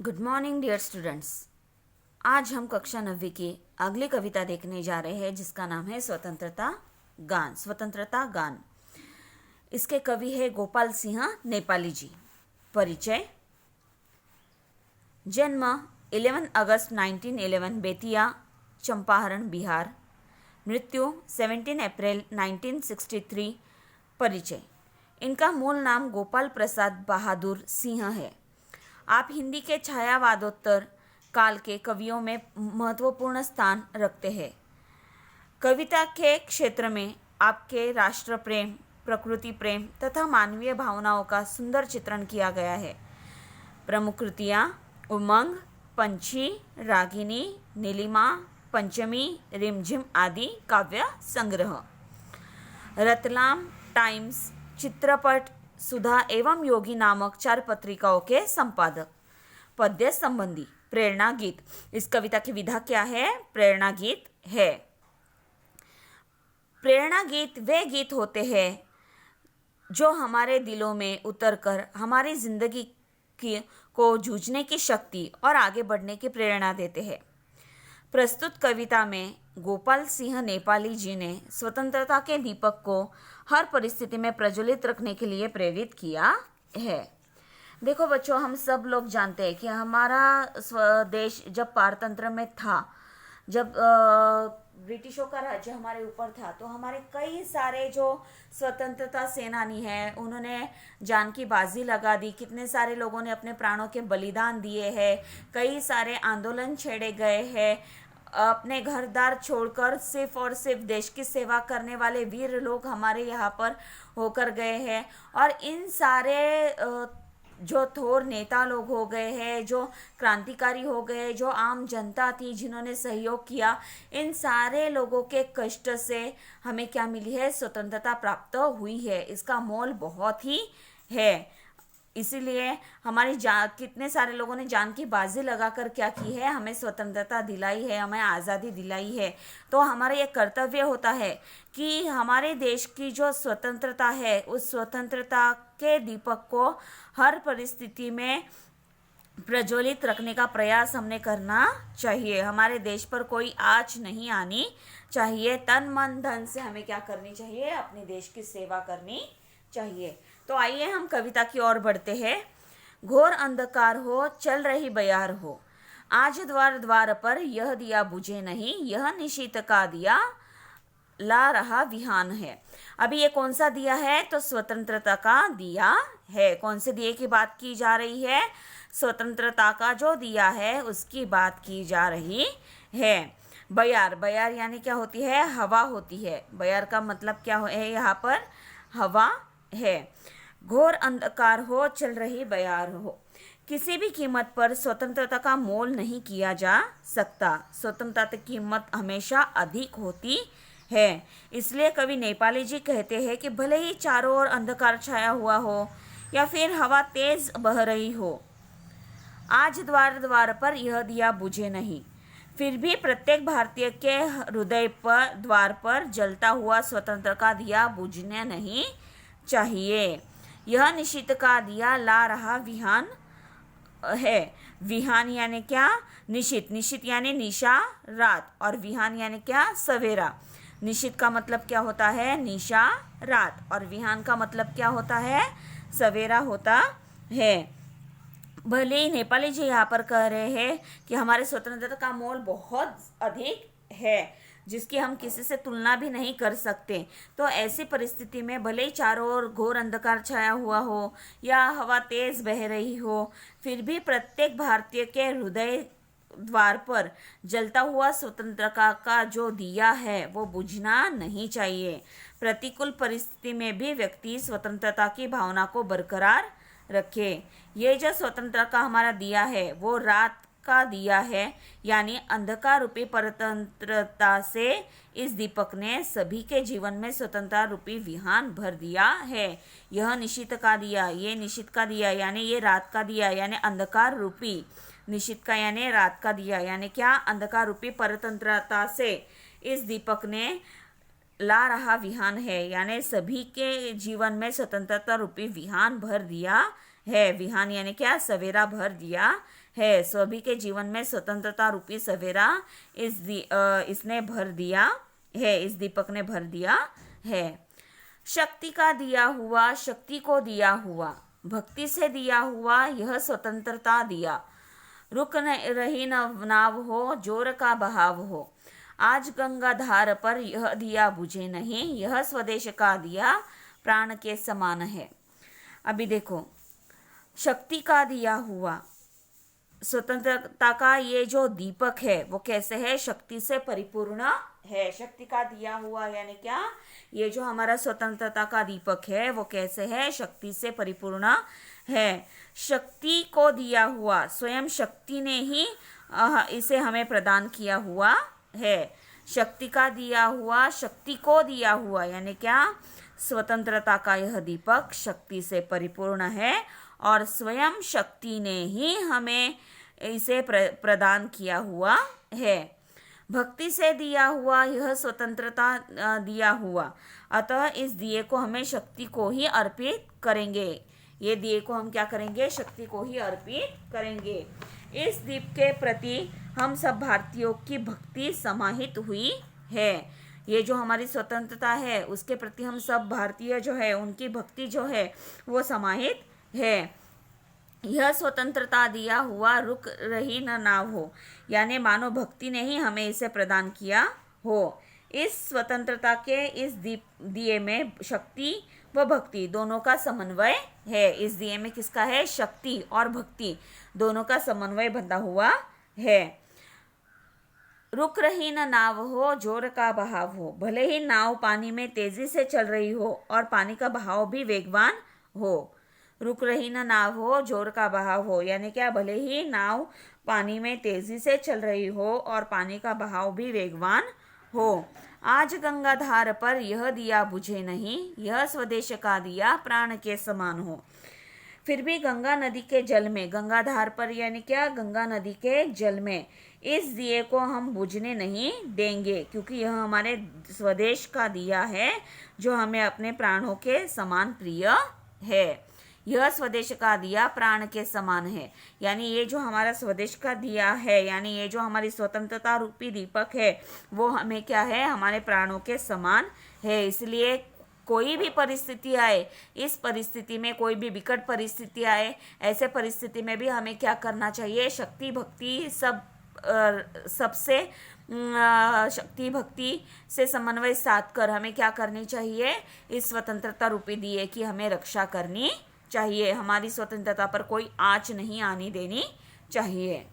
Good morning dear students. आज हम कक्षा 9वीं की अगली कविता देखने जा रहे हैं जिसका नाम है स्वतंत्रता गान। इसके कवि है गोपाल सिंह नेपाली जी। परिचय। जन्म 11 अगस्त 1911 बेतिया चंपारण बिहार। मृत्यु 17 अप्रैल 1963। परिचय। इनका मूल नाम गोपाल प्रसाद बहादुर सिंह है। आप हिंदी के छायावादोत्तर काल के कवियों में महत्वपूर्ण स्थान रखते हैं। कविता के क्षेत्र में आपके राष्ट्र प्रेम, प्रकृति प्रेम तथा मानवीय भावनाओं का सुंदर चित्रण किया गया है। प्रमुख कृतियाँ उमंग, पंछी, रागिनी, नीलिमा, पंचमी, रिमझिम आदि काव्य संग्रह। रतलाम टाइम्स, चित्रपट, सुधा एवं योगी नामक 4 पत्रिकाओं के संपादक। पद्य संबंधी प्रेरणा गीत। इस कविता की विधा क्या है? प्रेरणा गीत है। प्रेरणा गीत वे गीत होते हैं जो हमारे दिलों में उतरकर हमारी जिंदगी को जूझने की शक्ति और आगे बढ़ने की प्रेरणा देते हैं। प्रस्तुत कविता में गोपाल सिंह नेपाली जी ने स्वतंत्रता के दीपक को हर परिस्थिति में प्रज्वलित रखने के लिए प्रेरित किया है। देखो बच्चों, हम सब लोग जानते हैं कि हमारा स्वदेश जब पारतंत्र में था, जब ब्रिटिशों का राज्य हमारे ऊपर था, तो हमारे कई सारे जो स्वतंत्रता सेनानी हैं उन्होंने जान की बाजी लगा दी। कितने सारे लोगों ने अपने प्राणों के बलिदान दिए हैं। कई सारे आंदोलन छेड़े गए हैं। अपने घर द्वार छोड़कर सिर्फ और सिर्फ देश की सेवा करने वाले वीर लोग हमारे यहाँ पर होकर गए हैं। और इन सारे जो थोर नेता लोग हो गए हैं, जो क्रांतिकारी हो गए, जो आम जनता थी जिन्होंने सहयोग किया, इन सारे लोगों के कष्ट से हमें क्या मिली है? स्वतंत्रता प्राप्त हुई है। इसका मोल बहुत ही है। इसीलिए हमारी कितने सारे लोगों ने जान की बाजी लगाकर क्या की है? हमें स्वतंत्रता दिलाई है, हमें आज़ादी दिलाई है। तो हमारा ये कर्तव्य होता है कि हमारे देश की जो स्वतंत्रता है, उस स्वतंत्रता के दीपक को हर परिस्थिति में प्रज्वलित रखने का प्रयास हमने करना चाहिए। हमारे देश पर कोई आँच नहीं आनी चाहिए। तन मन धन से हमें क्या करनी चाहिए? अपने देश की सेवा करनी चाहिए। तो आइए हम कविता की ओर बढ़ते हैं। घोर अंधकार हो, चल रही बयार हो, आज द्वार द्वार पर यह दिया बुझे नहीं, यह निशीथ का दिया ला रहा विहान है। अभी ये कौन सा दिया है? तो स्वतंत्रता का दिया है। कौन से दिए की बात की जा रही है? स्वतंत्रता का जो दिया है उसकी बात की जा रही है। बयार, बयार यानी क्या होती है? हवा होती है। बयार का मतलब क्या है? यहाँ पर हवा है। घोर अंधकार हो, चल रही बयार हो। किसी भी कीमत पर स्वतंत्रता का मोल नहीं किया जा सकता। स्वतंत्रता की कीमत हमेशा अधिक होती है। इसलिए कवि नेपाली जी कहते हैं कि भले ही चारों ओर अंधकार छाया हुआ हो या फिर हवा तेज बह रही हो, आज द्वार द्वार पर यह दिया बुझे नहीं, फिर भी प्रत्येक भारतीय के हृदय पर द्वार पर जलता हुआ स्वतंत्र का दिया बुझने नहीं चाहिए। यह निशित का दिया ला रहा विहान है। विहान यानी क्या? निशित। निशित यानी निशा, रात, और विहान यानी क्या? सवेरा। निशित का मतलब क्या होता है? निशा, रात, और विहान का मतलब क्या होता है? सवेरा होता है। भले ही नेपाली जी यहाँ पर कह रहे हैं कि हमारे स्वतंत्रता का मोल बहुत अधिक है, जिसकी हम किसी से तुलना भी नहीं कर सकते। तो ऐसी परिस्थिति में भले ही चारों ओर घोर अंधकार छाया हुआ हो या हवा तेज बह रही हो, फिर भी प्रत्येक भारतीय के हृदय द्वार पर जलता हुआ स्वतंत्रता का जो दिया है वो बुझना नहीं चाहिए। प्रतिकूल परिस्थिति में भी व्यक्ति स्वतंत्रता की भावना को बरकरार रखे। ये जो स्वतंत्रता का हमारा दिया है वो रात का दिया है, यानी अंधकार रूपी परतंत्रता से इस दीपक ने सभी के जीवन में स्वतंत्रता रूपी विहान भर दिया है। यह निशित का दिया, ये निशित का दिया यानी ये रात का दिया, यानी अंधकार रूपी, निशित का यानी रात का दिया, यानी क्या? अंधकार रूपी परतंत्रता से इस दीपक ने ला रहा विहान है, यानी सभी के जीवन में स्वतंत्रता रूपी विहान भर दिया है। विहान यानी क्या, सवेरा भर दिया है। सभी के जीवन में स्वतंत्रता रूपी सवेरा इसने भर दिया है, इस दीपक ने भर दिया है। शक्ति का दिया हुआ, शक्ति को दिया हुआ, भक्ति से दिया हुआ, यह स्वतंत्रता दिया। रुक रही नाव हो, जोर का बहाव हो, आज गंगा धार पर यह दिया बुझे नहीं, यह स्वदेश का दिया प्राण के समान है। अभी देखो, शक्ति का दिया हुआ, स्वतंत्रता का ये जो दीपक है वो कैसे है, शक्ति से परिपूर्ण है। शक्ति का दिया हुआ यानी क्या, ये जो हमारा स्वतंत्रता का दीपक है वो कैसे है, शक्ति से परिपूर्ण है। शक्ति को दिया हुआ, स्वयं शक्ति ने ही इसे हमें प्रदान किया हुआ है। शक्ति का दिया हुआ, शक्ति को दिया हुआ यानी क्या, स्वतंत्रता का यह दीपक शक्ति से परिपूर्ण है और स्वयं शक्ति ने ही हमें इसे प्रदान किया हुआ है। भक्ति से दिया हुआ, यह स्वतंत्रता दिया हुआ, अतः इस दिए को हमें शक्ति को ही अर्पित करेंगे। ये दिए को हम क्या करेंगे, शक्ति को ही अर्पित करेंगे। इस दीप के प्रति हम सब भारतीयों की भक्ति समाहित हुई है। ये जो हमारी स्वतंत्रता है उसके प्रति हम सब भारतीय जो है उनकी भक्ति जो है वो समाहित है। यह स्वतंत्रता दिया हुआ रुक रही न नाव हो, यानी मानो भक्ति ने ही हमें इसे प्रदान किया हो। इस स्वतंत्रता के इस दिए में शक्ति व भक्ति दोनों का समन्वय है। इस दिए में किसका है, शक्ति और भक्ति दोनों का समन्वय बंधा हुआ है। रुक रही न नाव हो, जोर का बहाव हो, भले ही नाव पानी में तेजी से चल रही हो और पानी का बहाव भी वेगवान हो। रुक रही न नाव हो, जोर का बहाव हो यानी क्या, भले ही नाव पानी में तेजी से चल रही हो और पानी का बहाव भी वेगवान हो। आज गंगा धार पर यह दिया बुझे नहीं, यह स्वदेश का दिया प्राण के समान हो। फिर भी गंगा नदी के जल में, गंगा धार पर यानी क्या, गंगा नदी के जल में इस दिए को हम बुझने नहीं देंगे, क्योंकि यह हमारे स्वदेश का दिया है जो हमें अपने प्राणों के समान प्रिय है। यह स्वदेश का दिया प्राण के समान है, यानी ये जो हमारा स्वदेश का दिया है, यानी ये जो हमारी स्वतंत्रता रूपी दीपक है वो हमें क्या है, हमारे प्राणों के समान है। इसलिए कोई भी परिस्थिति आए, इस परिस्थिति में कोई भी विकट परिस्थिति आए, ऐसे परिस्थिति में भी हमें क्या करना चाहिए, शक्ति भक्ति सबसे शक्ति भक्ति से समन्वय साध कर हमें क्या करनी चाहिए, इस स्वतंत्रता रूपी दिए की हमें रक्षा करनी चाहिए। हमारी स्वतंत्रता पर कोई आँच नहीं आनी देनी चाहिए।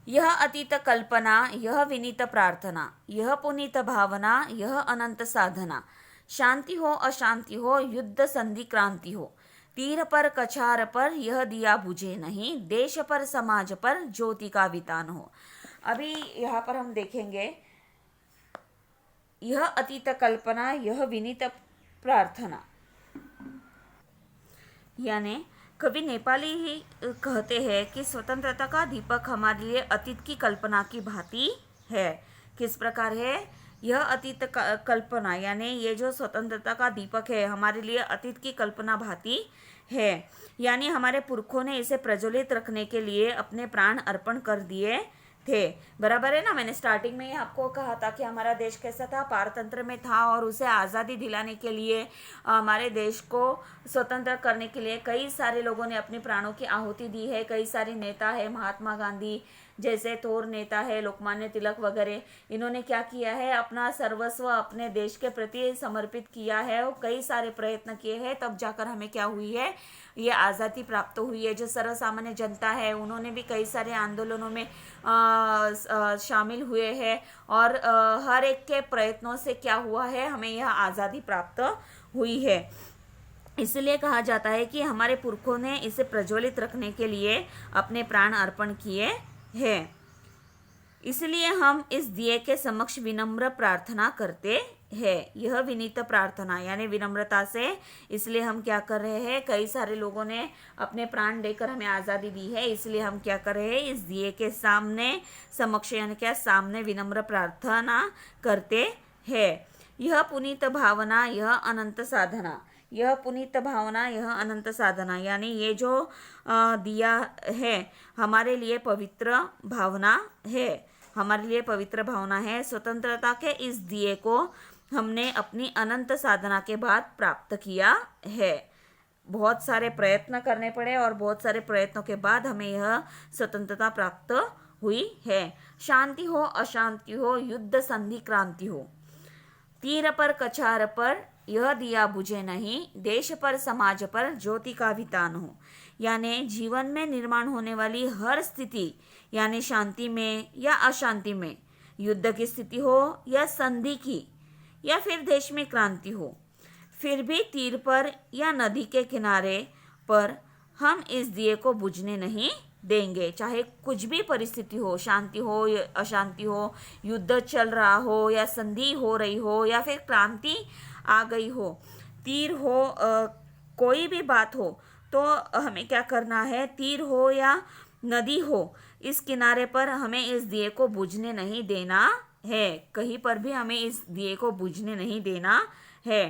यह अतीत कल्पना, यह विनीत प्रार्थना, यह पुनीत भावना, यह अनंत साधना। शांति हो अशांति हो, युद्ध संधि क्रांति हो, तीर पर कछार पर यह दिया बुझे नहीं, देश पर समाज पर ज्योति का वितान हो। अभी यहाँ पर हम देखेंगे, यह अतीत कल्पना, यह विनीत प्रार्थना, यानी कवि नेपाली ही कहते हैं कि स्वतंत्रता का दीपक हमारे लिए अतीत की कल्पना की भांति है। किस प्रकार है, यह अतीत कल्पना यानी ये जो स्वतंत्रता का दीपक है हमारे लिए अतीत की कल्पना भांति है, यानी हमारे पुरखों ने इसे प्रज्वलित रखने के लिए अपने प्राण अर्पण कर दिए थे। बराबर है ना, मैंने स्टार्टिंग में ही आपको कहा था कि हमारा देश कैसा था, पारतंत्र में था और उसे आज़ादी दिलाने के लिए, हमारे देश को स्वतंत्र करने के लिए कई सारे लोगों ने अपने प्राणों की आहुति दी है। कई सारे नेता है, महात्मा गांधी जैसे थोर नेता है, लोकमान्य तिलक वगैरह, इन्होंने क्या किया है, अपना सर्वस्व अपने देश के प्रति समर्पित किया है और कई सारे प्रयत्न किए हैं, तब जाकर हमें क्या हुई है, ये आज़ादी प्राप्त हुई है। जो सर्वसामान्य जनता है उन्होंने भी कई सारे आंदोलनों में शामिल हुए हैं और हर एक के प्रयत्नों से क्या हुआ है, हमें यह आज़ादी प्राप्त हुई है। इसलिए कहा जाता है कि हमारे पुरखों ने इसे प्रज्वलित रखने के लिए अपने प्राण अर्पण किए हैं। इसलिए हम इस दिए के समक्ष विनम्र प्रार्थना करते हैं। यह विनीत प्रार्थना यानी विनम्रता से, इसलिए हम क्या कर रहे हैं, कई सारे लोगों ने अपने प्राण देकर हमें आज़ादी दी है, इसलिए हम क्या कर रहे हैं, इस दिए के सामने समक्ष यानी क्या, सामने विनम्र प्रार्थना करते हैं। यह पुनीत भावना, यह अनंत साधना, यह पुनीत भावना, यह अनंत साधना, यानी ये जो दिया है हमारे लिए पवित्र भावना है, हमारे लिए पवित्र भावना है। स्वतंत्रता के इस दिए को हमने अपनी अनंत साधना के बाद प्राप्त किया है। बहुत सारे प्रयत्न करने पड़े और बहुत सारे प्रयत्नों के बाद हमें यह स्वतंत्रता प्राप्त हुई है। शांति हो, अशांति हो, युद्ध, संधि, क्रांति हो, तीर पर कछार पर यह दिया बुझे नहीं, देश पर समाज पर ज्योति का वितान हो। यानी जीवन में निर्माण होने वाली हर स्थिति, यानी शांति में या अशांति में, युद्ध की स्थिति हो या संधि की, या फिर देश में क्रांति हो, फिर भी तीर पर या नदी के किनारे पर हम इस दिए को बुझने नहीं देंगे। चाहे कुछ भी परिस्थिति हो, शांति हो या अशांति हो, युद्ध चल रहा हो या संधि हो रही हो या फिर क्रांति आ गई हो, तीर हो, कोई भी बात हो, तो हमें क्या करना है, तीर हो या नदी हो, इस किनारे पर हमें इस दिए को बुझने नहीं देना है। कहीं पर भी हमें इस दिए को बुझने नहीं देना है।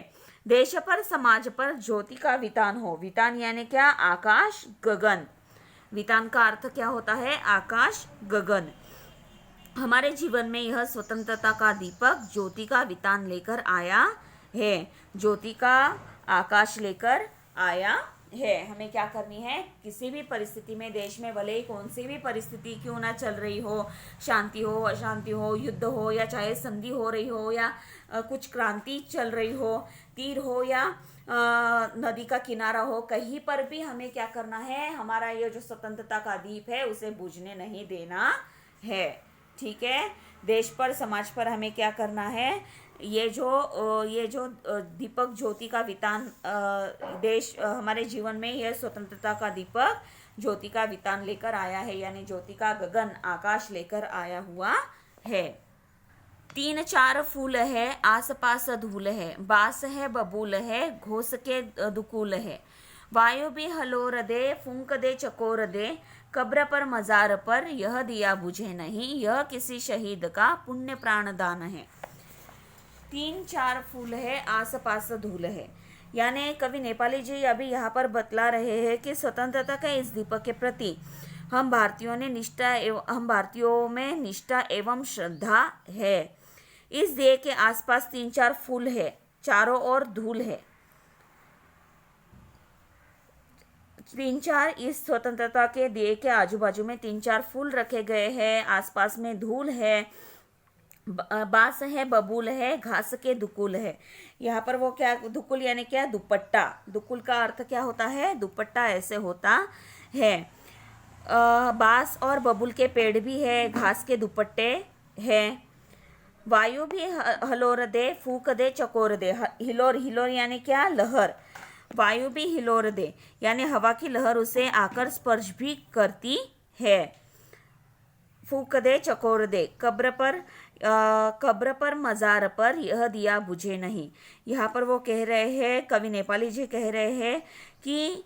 देश पर समाज पर ज्योति का वितान हो। वितान यानी क्या, आकाश गगन। वितान का अर्थ क्या होता है, आकाश गगन। हमारे जीवन में यह स्वतंत्रता का दीपक ज्योति का वितान लेकर आया है, ज्योति का आकाश लेकर आया है। हमें क्या करनी है, किसी भी परिस्थिति में, देश में भले ही कौन सी भी परिस्थिति क्यों ना चल रही हो, शांति हो, अशांति हो, युद्ध हो, या चाहे संधि हो रही हो, या कुछ क्रांति चल रही हो, तीर हो या नदी का किनारा हो, कहीं पर भी हमें क्या करना है, हमारा ये जो स्वतंत्रता का दीप है उसे बुझने नहीं देना है। ठीक है, देश पर, समाज पर हमें क्या करना है, ये जो दीपक ज्योति का वितान, देश, हमारे जीवन में यह स्वतंत्रता का दीपक ज्योति का वितान लेकर आया है, यानी ज्योति का गगन, आकाश लेकर आया हुआ है। 3-4 फूल है, आस पास धूल है, बास है, बबूल है, घोष के दुकूल है, वायु भी हलोर दे, फूंक दे, चकोर दे, कब्र पर मजार पर यह दिया बुझे नहीं, यह किसी शहीद का पुण्य प्राणदान है। 3-4 फूल है, आस पास धूल है, यानी कवि नेपाली जी अभी यहाँ पर बतला रहे हैं कि स्वतंत्रता के इस दीपक के प्रति हम भारतीयों में निष्ठा एवं श्रद्धा है। इस दिए के आसपास 3-4 फूल है, चारों ओर धूल है। 3-4 इस स्वतंत्रता के दिए के आजू बाजू में 3-4 फूल रखे गए हैं, आसपास में धूल है, बांस है, बबूल है, घास के दुकुल है। यहाँ पर वो क्या, दुकुल यानी क्या, दुपट्टा। दुकुल का अर्थ क्या होता है, दुपट्टा ऐसे होता है। बांस और बबूल के पेड़ भी है, घास के दुपट्टे हैं। वायु भी हिलोर दे, फूक दे, चकोर दे। हिलोर, हिलोर यानी क्या, लहर। वायु भी हिलोर दे यानी हवा की लहर उसे आकर स्पर्श भी करती है। फूक दे, चकोर दे। कब्र पर मजार पर यह दिया बुझे नहीं। यहाँ पर वो कह रहे हैं, कवि नेपाली जी कह रहे हैं कि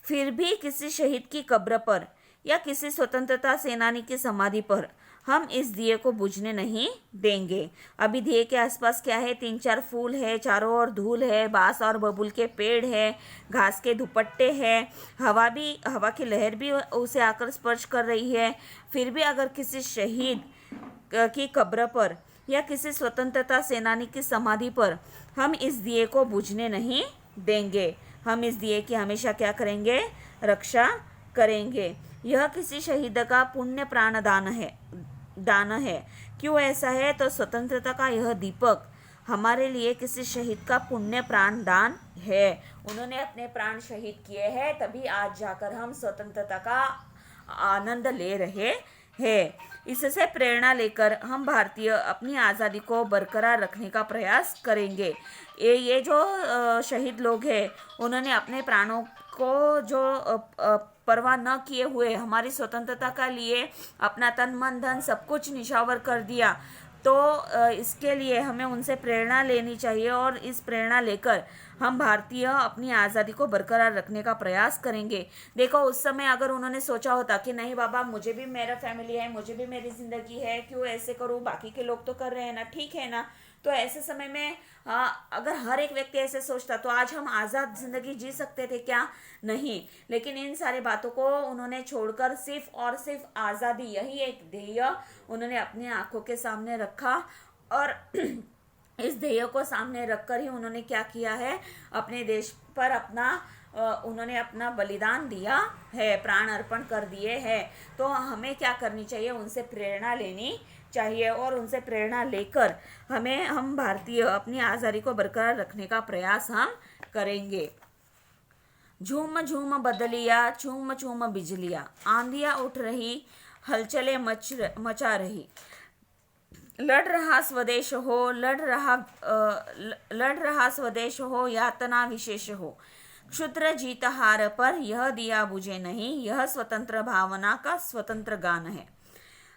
फिर भी किसी शहीद की कब्र पर या किसी स्वतंत्रता सेनानी की समाधि पर हम इस दिए को बुझने नहीं देंगे। अभी दिए के आसपास क्या है, 3-4 फूल है, चारों ओर धूल है, बांस और बबूल के पेड़ है, घास के दुपट्टे हैं, हवा की लहर भी उसे आकर स्पर्श कर रही है। फिर भी अगर किसी शहीद की कब्र पर या किसी स्वतंत्रता सेनानी की समाधि पर हम इस दिए को बुझने नहीं देंगे। हम इस दिए की हमेशा क्या करेंगे, रक्षा करेंगे। यह किसी शहीद का पुण्य प्राणदान है। क्यों ऐसा है, तो स्वतंत्रता का यह दीपक हमारे लिए किसी शहीद का पुण्य प्राण दान है। उन्होंने अपने प्राण शहीद किए हैं, तभी आज जाकर हम स्वतंत्रता का आनंद ले रहे हैं। इससे प्रेरणा लेकर हम भारतीय अपनी आज़ादी को बरकरार रखने का प्रयास करेंगे। ये जो शहीद लोग हैं, उन्होंने अपने प्राणों को जो परवाह न किए हुए हमारी स्वतंत्रता का लिए अपना तन मन धन सब कुछ निछावर कर दिया, तो इसके लिए हमें उनसे प्रेरणा लेनी चाहिए और इस प्रेरणा लेकर हम भारतीय अपनी आज़ादी को बरकरार रखने का प्रयास करेंगे। देखो, उस समय अगर उन्होंने सोचा होता कि नहीं बाबा, मुझे भी मेरा फैमिली है, मुझे भी मेरी ज़िंदगी है, क्यों ऐसे करूँ, बाकी के लोग तो कर रहे हैं ना, ठीक है ना, तो ऐसे समय में अगर हर एक व्यक्ति ऐसे सोचता तो आज हम आज़ाद जिंदगी जी सकते थे क्या? नहीं। लेकिन इन सारी बातों को उन्होंने छोड़कर सिर्फ और सिर्फ आज़ादी, यही एक ध्येय उन्होंने अपनी आंखों के सामने रखा। और इस ध्येय को सामने रखकर ही उन्होंने क्या किया है, अपने देश पर उन्होंने अपना बलिदान दिया है, प्राण अर्पण कर दिए हैं। तो हमें क्या करनी चाहिए, उनसे प्रेरणा लेनी चाहिए और उनसे प्रेरणा लेकर हम भारतीय अपनी आज़ादी को बरकरार रखने का प्रयास हम करेंगे। झूम झूम बदलिया, चूम चूम बिजलिया, आंधियां उठ रही, हलचले मचा रही। लड़ रहा स्वदेश हो, लड़ रहा स्वदेश हो, यातना विशेष हो। क्षुद्र जीत हार पर यह दिया बुझे नहीं, यह स्वतंत्र भावना का स्वतंत्र गान है।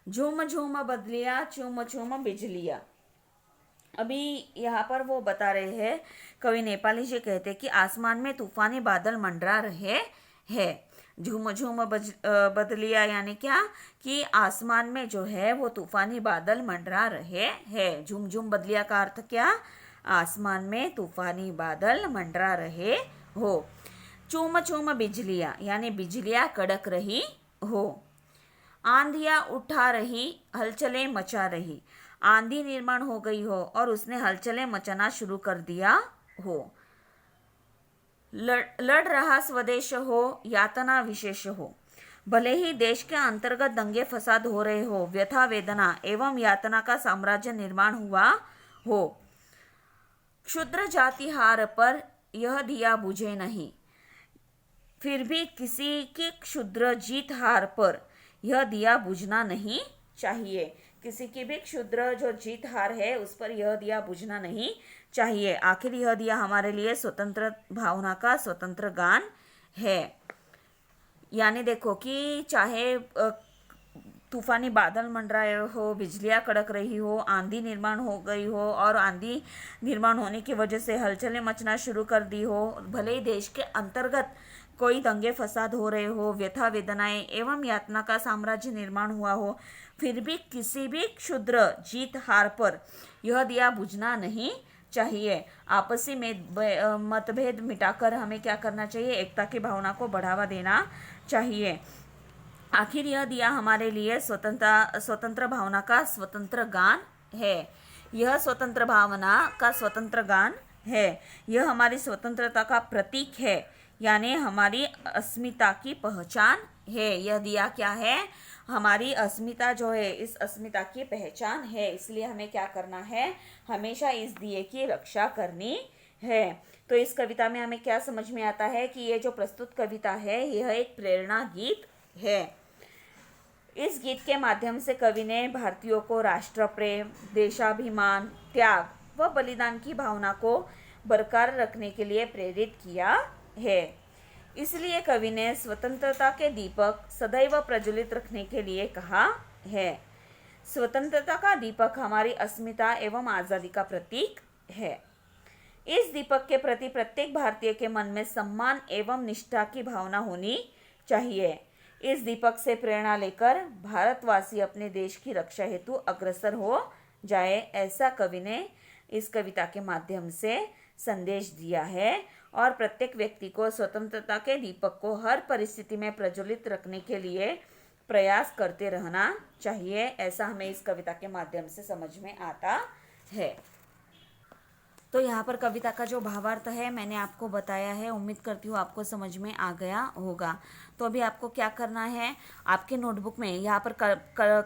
झूम झूम बदलिया, चूम चूम बिजलिया। अभी यहाँ पर वो बता रहे हैं, कवि नेपाली जी कहते कि आसमान में तूफानी बादल मंडरा रहे हैं। झूम झूम बदलिया यानी क्या, कि आसमान में जो है वो तूफानी बादल मंडरा रहे हैं। झूम झूम बदलिया का अर्थ क्या, आसमान में तूफानी बादल मंडरा रहे हो। चूम चूम बिजलियाँ यानी बिजलियाँ कड़क रही हो। आंधियाँ उठा रही, हलचलें मचा रही। आंधी निर्माण हो गई हो और उसने हलचलें मचाना शुरू कर दिया हो। लड़ रहा स्वदेश हो, यातना विशेष हो। भले ही देश के अंतर्गत दंगे फसाद हो रहे हो, व्यथा वेदना एवं यातना का साम्राज्य निर्माण हुआ हो। क्षुद्र जाति हार पर यह दिया बुझे नहीं, फिर भी किसी की क्षुद्र जीत हार पर यह दिया बुझना नहीं चाहिए। किसी की भी क्षुद्र जो जीत हार है उस पर यह दिया बुझना नहीं चाहिए। आखिर यह दिया हमारे लिए स्वतंत्र भावना का स्वतंत्र गान है। यानी देखो कि चाहे तूफानी बादल मंडराए हो, बिजलियां कड़क रही हो, आंधी निर्माण हो गई हो और आंधी निर्माण होने की वजह से हलचलें मचना शुरू कर दी हो, भले ही देश के अंतर्गत कोई दंगे फसाद हो रहे हो, व्यथा वेदनाएं एवं यातना का साम्राज्य निर्माण हुआ हो, फिर भी किसी भी क्षुद्र जीत हार पर यह दिया बुझना नहीं चाहिए। आपसी में मतभेद मिटाकर हमें क्या करना चाहिए, एकता की भावना को बढ़ावा देना चाहिए। आखिर यह दिया हमारे लिए स्वतंत्र भावना का स्वतंत्र गान है। यह स्वतंत्र भावना का स्वतंत्र गान है। यह हमारी स्वतंत्रता का प्रतीक है, यानी हमारी अस्मिता की पहचान है। यह दिया क्या है, हमारी अस्मिता जो है, इस अस्मिता की पहचान है। इसलिए हमें क्या करना है, हमेशा इस दिए की रक्षा करनी है। तो इस कविता में हमें क्या समझ में आता है कि ये जो प्रस्तुत कविता है यह एक प्रेरणा गीत है। इस गीत के माध्यम से कवि ने भारतीयों को राष्ट्र प्रेम, देशाभिमान, त्याग व बलिदान की भावना को बरकरार रखने के लिए प्रेरित किया है। इसलिए कवि ने स्वतंत्रता के दीपक सदैव प्रज्वलित रखने के लिए कहा है। स्वतंत्रता का दीपक हमारी अस्मिता एवं आज़ादी का प्रतीक है। इस दीपक के प्रति प्रत्येक भारतीय के मन में सम्मान एवं निष्ठा की भावना होनी चाहिए। इस दीपक से प्रेरणा लेकर भारतवासी अपने देश की रक्षा हेतु अग्रसर हो जाए, ऐसा कवि ने इस कविता के माध्यम से संदेश दिया है। और प्रत्येक व्यक्ति को स्वतंत्रता के दीपक को हर परिस्थिति में प्रज्वलित रखने के लिए प्रयास करते रहना चाहिए, ऐसा हमें इस कविता के माध्यम से समझ में आता है। तो यहाँ पर कविता का जो भावार्थ है मैंने आपको बताया है। उम्मीद करती हूँ आपको समझ में आ गया होगा। तो अभी आपको क्या करना है, आपके नोटबुक में यहाँ पर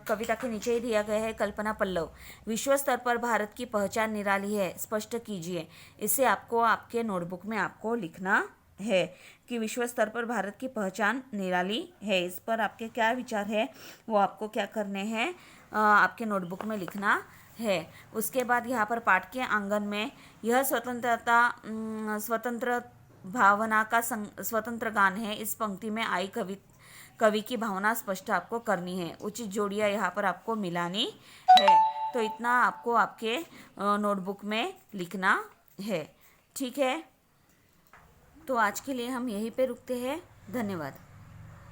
कविता के नीचे ही दिया गया है कल्पना पल्लव, विश्व स्तर पर भारत की पहचान निराली है, स्पष्ट कीजिए। इसे आपको आपके नोटबुक में आपको लिखना है कि विश्व स्तर पर भारत की पहचान निराली है। इस पर आपके क्या विचार है वो आपको क्या करने हैं, आपके नोटबुक में लिखना है। उसके बाद यहाँ पर पाठ के आंगन में यह स्वतंत्र भावना का स्वतंत्र गान है, इस पंक्ति में आई कवि की भावना स्पष्ट आपको करनी है। उचित जोड़ियाँ यहाँ पर आपको मिलानी है। तो इतना आपको आपके नोटबुक में लिखना है। ठीक है, तो आज के लिए हम यहीं पे रुकते हैं। धन्यवाद।